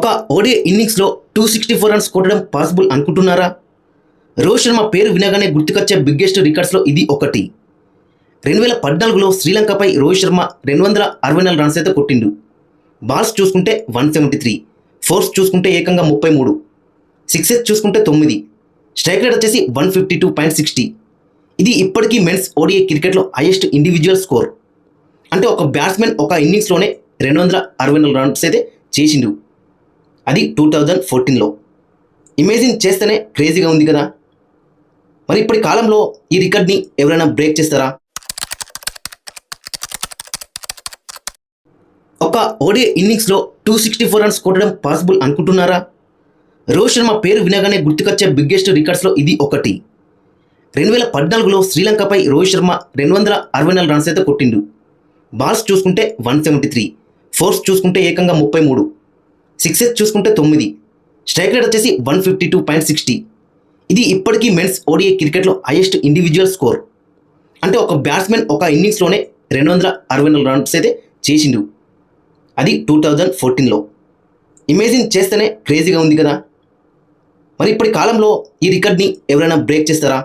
ఒక ఓడిఐ ఇన్నింగ్స్లో 264 రన్స్ కొట్టడం పాసిబుల్ అనుకుంటున్నారా? రోహిత్ శర్మ పేరు వినగానే గుర్తుకొచ్చే బిగ్గెస్ట్ రికార్డ్స్లో ఇది ఒకటి. 2014లో శ్రీలంకపై రోహిత్ శర్మ 264 రన్స్ అయితే కొట్టిండు. బాల్స్ చూసుకుంటే 173, ఫోర్స్ చూసుకుంటే ఏకంగా 33, సిక్సెస్ చూసుకుంటే 9, స్ట్రైక్ రేట్ వచ్చేసి 152.60. ఇది ఇప్పటికీ మెన్స్ ఓడిఐ క్రికెట్లో హైయెస్ట్ ఇండివిజువల్ స్కోర్. అంటే ఒక బ్యాట్స్మెన్ ఒక ఇన్నింగ్స్లోనే 264 రన్స్ అయితే చేసిండు. అది 2014లో. ఇమేజిన్ చేస్తేనే క్రేజీగా ఉంది కదా. మరి ఇప్పటి కాలంలో ఈ రికార్డ్ని ఎవరైనా బ్రేక్ చేస్తారా? ఒక ఓడిఐ ఇన్నింగ్స్లో 264 రన్స్ కొట్టడం పాసిబుల్ అనుకుంటున్నారా? రోహిత్ శర్మ పేరు వినగానే గుర్తుకొచ్చే బిగ్గెస్ట్ రికార్డ్స్లో ఇది ఒకటి. 2014లో శ్రీలంకపై రోహిత్ శర్మ 264 రన్స్ అయితే కొట్టిండు. బాల్స్ చూసుకుంటే 173, ఫోర్స్ చూసుకుంటే ఏకంగా 33, సిక్సెస్ చూసుకుంటే 9, స్ట్రైక్ రేట్ వచ్చేసి 152.60. ఇది ఇప్పటికీ మెన్స్ ఓడిఐ క్రికెట్లో హైయెస్ట్ ఇండివిజువల్ స్కోర్. అంటే ఒక బ్యాట్స్మెన్ ఒక ఇన్నింగ్స్లోనే 264 రన్స్ అయితే చేసిండు. అది 2014లో. ఇమేజిన్ చేస్తేనే క్రేజీగా ఉంది కదా. మరి ఇప్పటి కాలంలో ఈ రికార్డ్ని ఎవరైనా బ్రేక్ చేస్తారా?